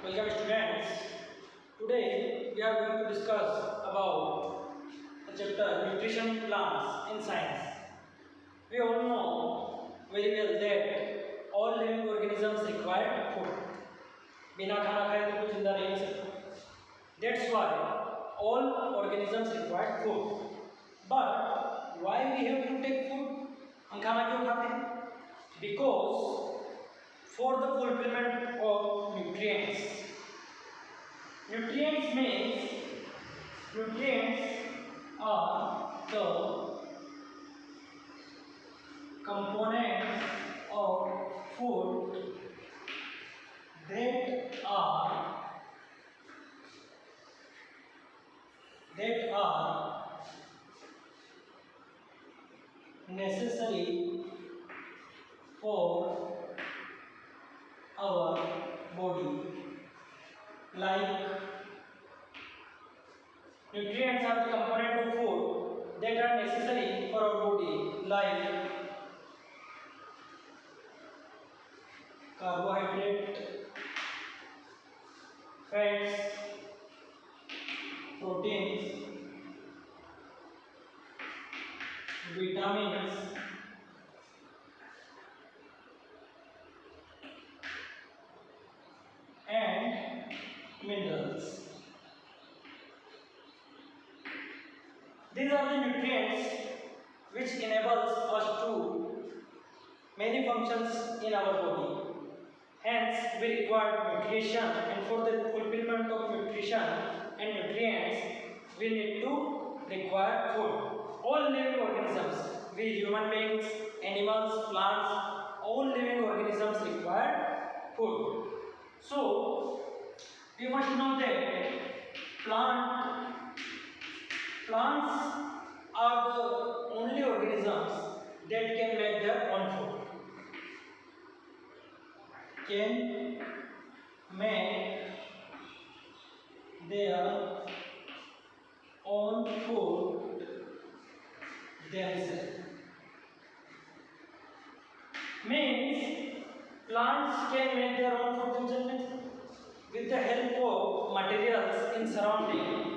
Welcome students. Today we are going to discuss about the chapter Nutrition in Plants in Science. We all know very well that all living organisms require food. बिना खाना खाए तो कोई जिंदा रह नहीं सकता. That's why all organisms require food. But why we have to take food? हम खाना क्यों खाते हैं? Because for the fulfillment of nutrients. Nutrients are the components of food that are necessary for our body. Like nutrients are the component of food that are necessary for our body, like carbohydrate, fats, proteins, vitamins, and minerals. These are the nutrients which enables us to many functions in our body. Hence, we require nutrition, and for the fulfillment of nutrition and nutrients, we need to require food. All living organisms, we human beings, animals, plants, all living organisms require food. So, we must know that plants are the only organisms that can make their own food. Can make their own food themselves. Means plants can make their own food themselves with the help of materials in surrounding.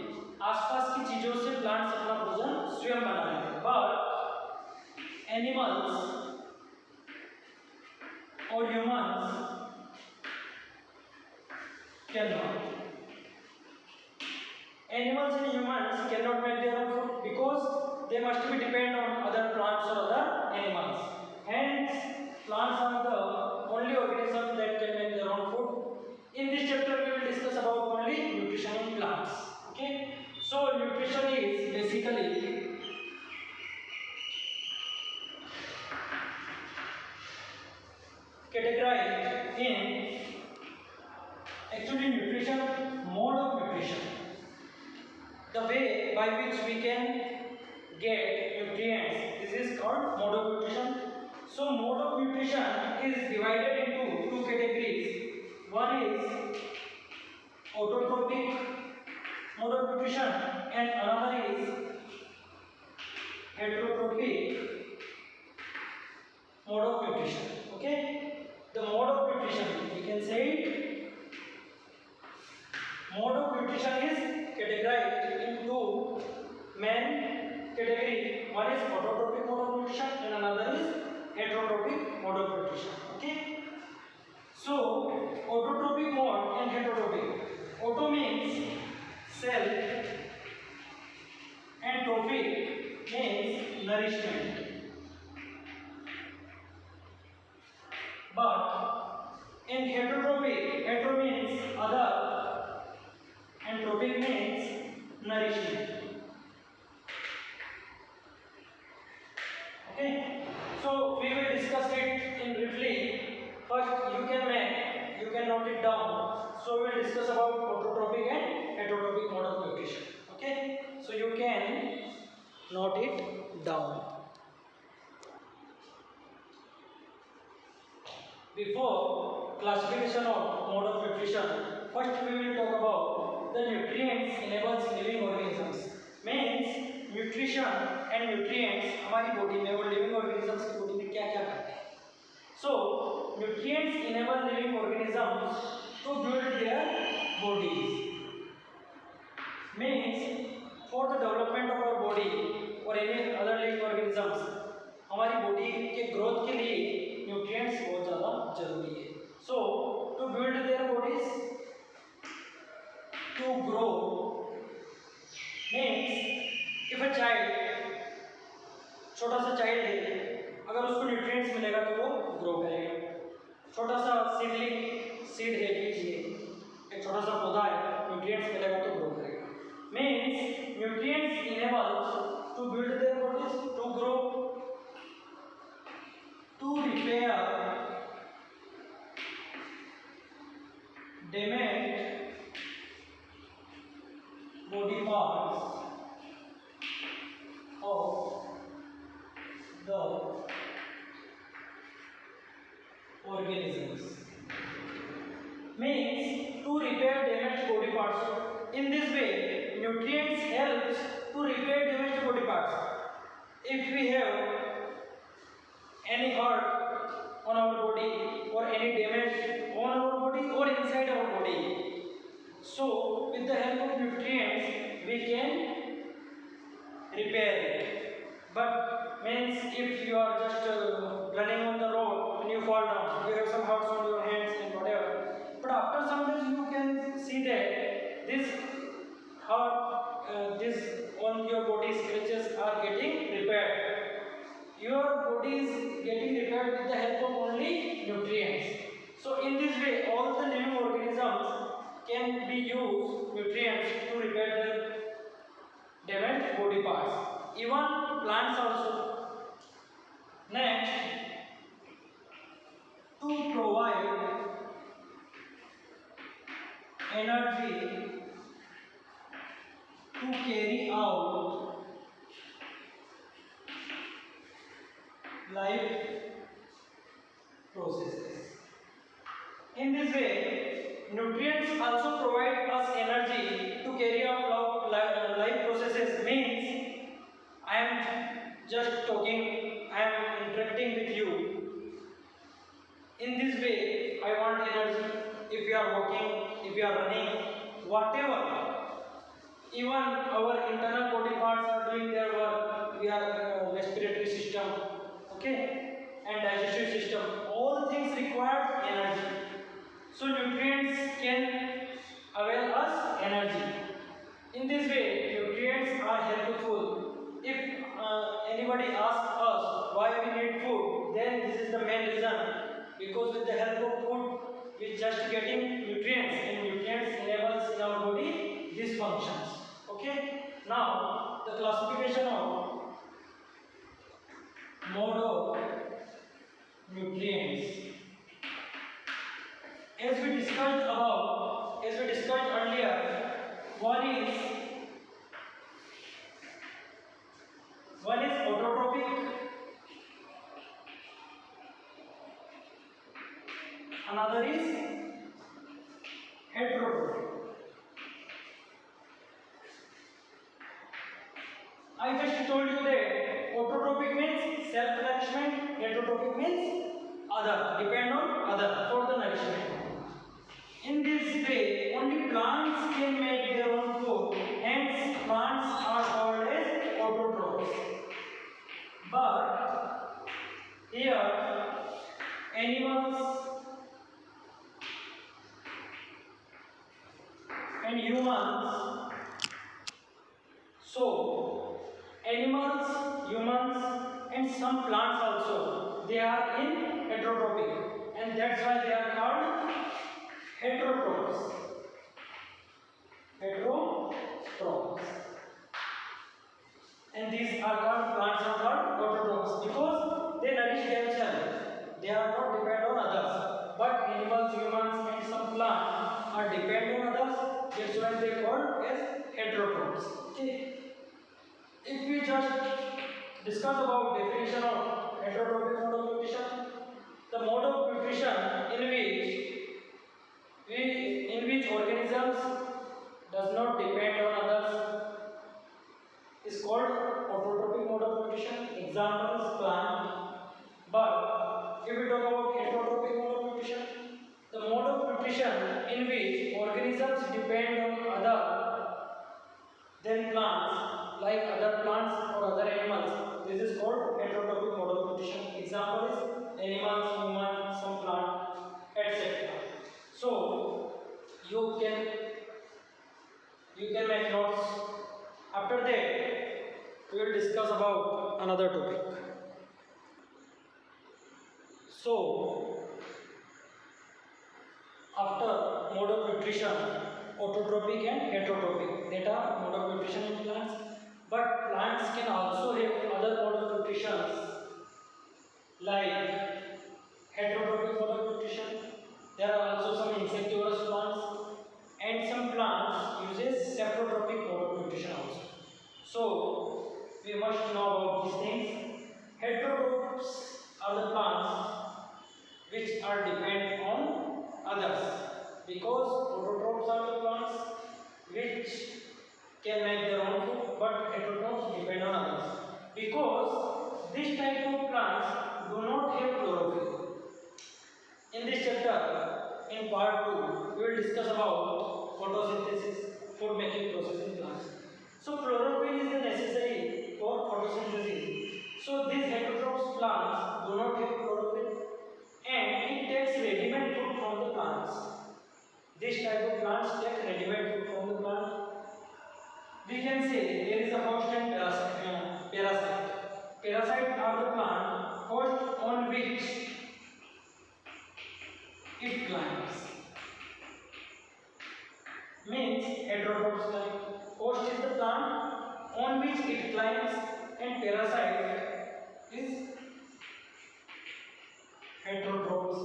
आसपास की चीजों से plants अपना भोजन स्वयं बना लेते हैं. But animals or humans cannot. Animals and humans cannot make their own food because they must be dependent on other plants or other animals. Hence, plants are the only organisms that can make their own food. In this chapter, we will discuss about only nutrition in plants. Okay? So, nutrition is basically categorized in actually nutrition, mode of nutrition, the way by which we can get nutrients. This is called mode of nutrition. So mode of nutrition is divided into two categories. One is autotrophic mode of nutrition and another is heterotrophic mode of nutrition. Okay, the mode of nutrition, we can say it. Mode of nutrition is categorized into main category. One is autotrophic mode of nutrition and another is heterotrophic mode of nutrition. Okay. So autotrophic mode and heterotrophic. Auto means self and trophic means nourishment. But in heterotrophic, hetero means other and trophic means nourishment. Okay, so we will discuss it in briefly. First, you can note it down. So we will discuss about autotrophic and heterotrophic mode of nutrition. Okay, so you can note it down. Before classification of mode of nutrition, first we will talk about the nutrients enables living organisms. Means nutrition and nutrients हमारी body में और living organisms की body में क्या क्या करते हैं. So nutrients enable living organisms to build their about the development of our body or any other living organisms, हमारी बॉडी के ग्रोथ के लिए न्यूट्रिएंट्स बहुत ज़्यादा जरूरी है. So to build their bodies, to grow means if a child, छोटा सा चाइल्ड है, अगर उसको न्यूट्रिएंट्स मिलेगा तो वो ग्रो करेगा. छोटा सा सीड है, बीज है, एक छोटा सा पौधा है, न्यूट्रिएंट्स मिलेगा तो ग्रो करेगा. Means nutrients enable to build their bodies, to grow, to repair damaged body parts of the organisms. Means to repair damaged body parts. In this way, nutrients helps to repair damaged body parts. If we have any hurt on our body or any damage on our body or inside our body, so with the help of nutrients we can repair it. But means if you are just running on the road and you fall down, you have some hurts on your hands and whatever. But after some days you can see that this hurt, this on your body scratches are getting repaired. Your body is getting repaired with the help of only nutrients. So in this way, all the living organisms can be used nutrients to repair their damaged body parts. Even plants also. Next, to provide energy to carry out life processes. In this way, nutrients also provide us energy to carry out life processes. Means I am just talking, I am interacting with you. In this way, I want energy. If you are walking, if you are running, whatever, even our internal body parts are doing their work. We are respiratory system, okay, and digestive system. All things require energy. So nutrients can avail us energy. In this way, nutrients are helpful. If anybody asks us why we need food, then this is the main reason. Because with the help of food, we just getting nutrients, and nutrients enables in our body these functions. Okay. Now the classification of mode of nutrients. As we discussed earlier, one is autotrophic, another is heterotrophic. I just told you that autotrophic means self-nourishment, heterotrophic means other, depend on other for the nourishment. In this way, only plants can make their own food, hence plants are called as autotrophs. But here, animals and humans, so animals, humans and some plants also, they are in heterotrophic, and that's why they are called heterotrophs. Heterotrophs. And these are called, plants are called autotrophs because they nourish themselves. They are not dependent on others. But animals, humans and some plants are dependent on others. That's why they are called as heterotrophs. Okay. If we just discuss about definition of heterotrophic mode of nutrition, the mode of nutrition in which organisms does not depend on others is called autotrophic mode of nutrition. Example is plant. But if we talk about heterotrophic mode of nutrition, the mode of nutrition in which organisms depend on other than plants like other plants or other animals. This is called heterotrophic mode of nutrition. Example is animals, human, some plant, etc. So you can make notes. After that, we will discuss about another topic. So after mode of nutrition, autotrophic and heterotrophic, that are mode of nutrition in plants. But plants can also have other mode of nutrition like heterotrophic mode of nutrition. There are also some insectivorous plants, and some plants uses saprotrophic mode of nutrition also. So we must know about these things. Heterotrophs are the plants which are dependent on others, because autotrophs are the plants which can make their own food, but heterotrophs depend on others, because this type of plants do not have chlorophyll. In this chapter, in part 2, we will discuss about photosynthesis, food making process in plants. So chlorophyll is necessary for photosynthesis. So these heterotrophs plants do not have chlorophyll, and it takes ready-made food from the plants. This type of plants take ready-made food from the plant. We can say there is a host and parasite. Parasite are the plant host on which it climbs. Means heterotrophs climb. Host is the plant on which it climbs, and parasite is heterotrophs.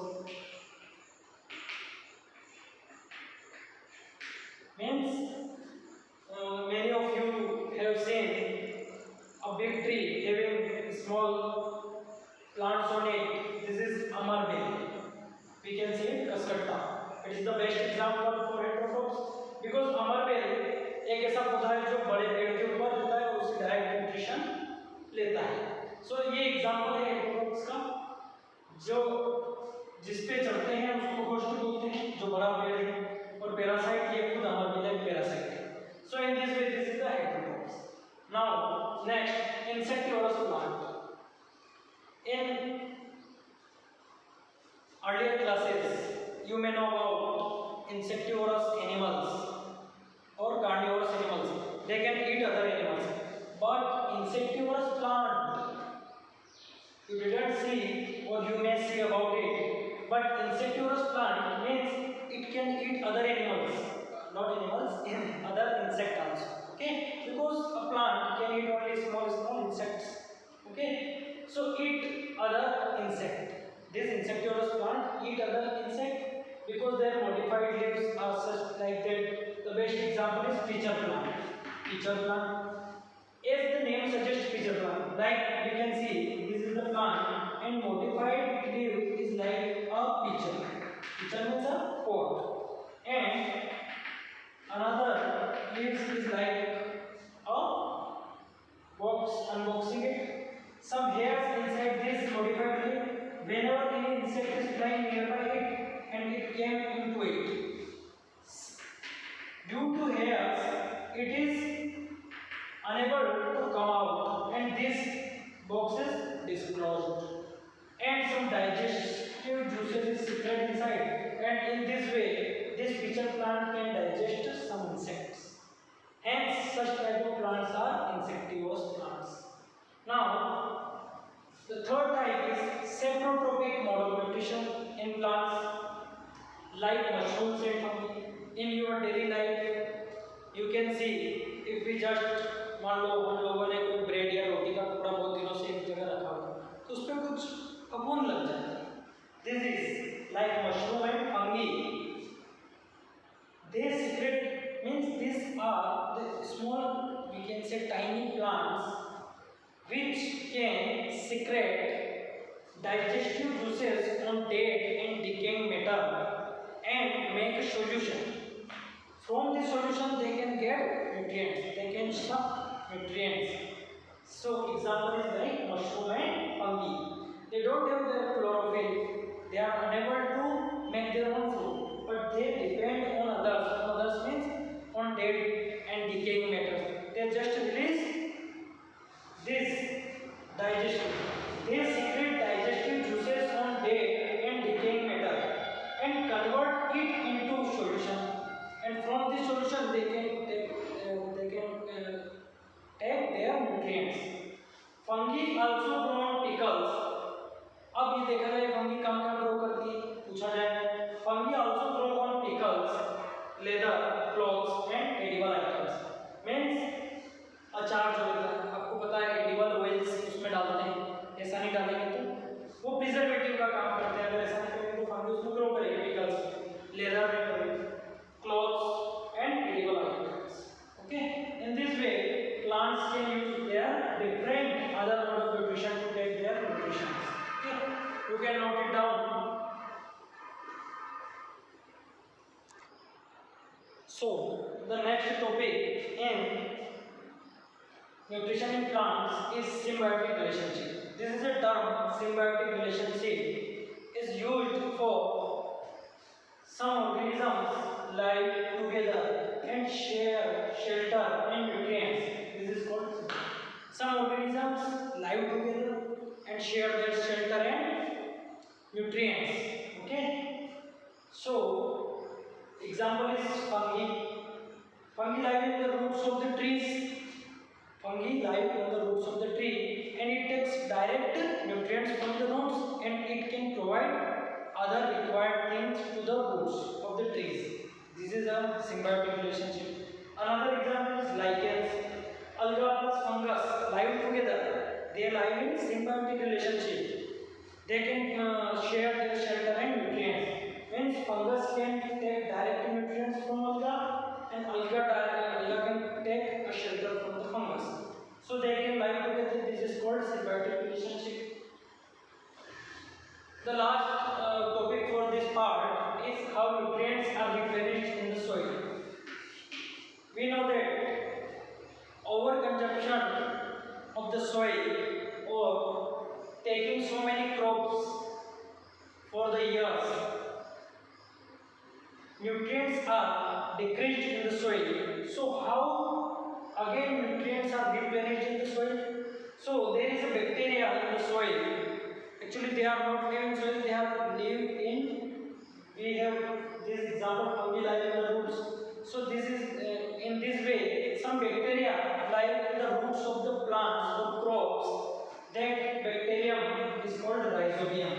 Means many of you have seen a big tree having small plants on it. This is amarberry. We can say कसकट्टा. It is the best example for heterotrophs, because amarberry एक ऐसा पौधा है जो बड़े पेड़ के ऊपर होता है और उससे डायरेक्ट न्यूट्रिशन लेता है. सो ये एग्जांपल है हेटेरोट्रोप्स का, जो जिस पे चढ़ते हैं उसको होस्ट बोलते हैं, जो बड़ा पेड़ है, और पैरासाइट ये खुद हमारे पैरासाइट है. So in this way this is the heterotrophs. Now next, insectivorous plant. In earlier classes you may know about insectivorous animals or carnivorous animals. They can eat other animals, but insectivorous plant you didn't see, or you may see about it. But insectivorous plant means it can eat other animals, not animals, other insect also. Okay, because a plant can eat only small insects. Okay, so eat other insect. This insectivorous plant eat other insect because their modified leaves are such like that. The best example is pitcher plant. Pitcher plant. As the name suggests, pitcher plant. Like you can see, this is the plant, and modified leaf is like a pitcher. Pitcher means a pot, and another leaves is like a box. Unboxing it. Some hairs inside this modified leaf. Whenever any insect is flying nearby it and it came into it, due to hairs, it is unable to come out, and this box is disclosed, and some digestive juices is secreted inside, and in this way this pitcher plant can digest some insects. Hence such type of plants are insectivorous plants. Now the third type is saprotrophic mode of nutrition in plants like mushrooms and fungi. In your daily life, you can see, if we just मान लो हम लोगों ने कोई bread या रोटी का टुकड़ा बहुत दिनों से एक जगह रखा हुआ, तो उस पर कुछ फफूंद लग जाता है. This is like mushroom and fungi. They secrete, means these are the small, we can say tiny plants which can secrete digestive juices on dead and decaying matter and make a solution. From this solution they can get nutrients, they can suck nutrients. So example is like mushroom and fungi. They don't have their chlorophyll, they are unable to make their own food, but they depend on others. Others means on dead and decaying matter. it into solution, and from this solution they can take their nutrients. Fungi also grow on pickles. अब ये देखा जाए fungi कहाँ कहाँ grow करती है, पूछा जाए fungi also grow on pickles, leather, clothes and edible items. Means अचार जो होता है, आपको पता है एडिबल ऑयल्स उसमें डालते हैं, ऐसा नहीं डालेंगे तो वो प्रिजर्वेटिव का काम करते हैं, अगर ऐसा नहीं करेंगे तो फंगी उसमें ग्रो करेगी पिकल्स, लेदर में करेगी, clothes and edible items. Okay, in this way plants can use their different other mode of nutrition to take their nutrition. Okay, you can note it down. So the next topic in nutrition in plants is symbiotic relationship. This is a term, symbiotic relationship is used for some organisms live together and share shelter and nutrients. This is called, some organisms live together and share their shelter and nutrients. Okay, so example is fungi. Fungi live in the roots of the trees. Fungi live in the roots of the tree, and it takes direct nutrients from the roots, and it can provide other required things to the roots of the trees. This is a symbiotic relationship. Another example is lichens. Alga plus fungus live together. They live in symbiotic relationship. They can share their shelter and nutrients. Means fungus can take direct nutrients from alga, and alga can take a shelter from the fungus. So they can live together. This is called symbiotic relationship. The last topic for this part is how nutrients are replenished in the soil. We know that overconsumption of the soil or taking so many crops for the years, nutrients are decreased in the soil. So how again nutrients are replenished in the soil? So there is a bacteria in the soil. Actually they are not living in soil, they are live in, we have this example fungi live in the roots. So this is in this way some bacteria live in the roots of the plants or crops. That bacterium is called rhizobium.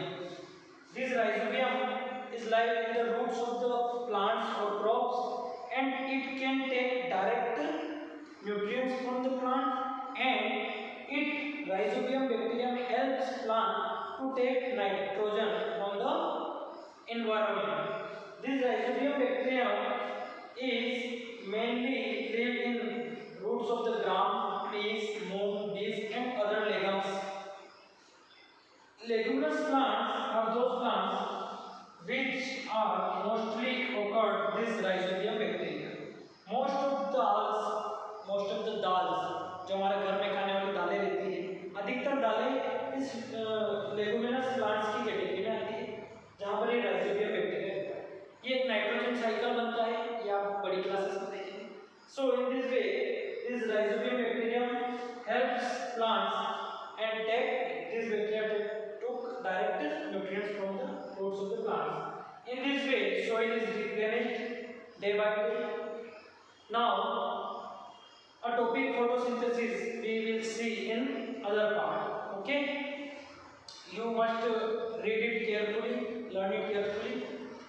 This rhizobium is live in the roots of the plants or crops, and it can take direct nutrients from the plant, and it rhizobium bacterium helps plant to take nitrogen from the environment. This rhizobium bacterium is mainly live in roots of the gram, peas, mung, beans and other legumes. Leguminous plants are those plants which are mostly occurred this rhizobium bacteria. Most of the dals जो हमारे घर में खाने वाली दालें रहती है, अधिकतर दालें इस लेगुमिनस प्लांट्स की कैटेगरी में आती है, जहाँ पर ये राइजोबियम बैक्टीरिया रहता है। ये एक नाइट्रोजन साइकिल बनता है, ये आप बड़ी क्लासेस में देखेंगे। So in this way this rhizobium bacterium helps plants and take this bacteria took direct nutrients from the roots of the plants. In this way soil is replenished day by day. Now a topic photosynthesis we will see in other part. Okay, you must read it carefully, learn it carefully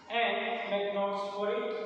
and make notes for it.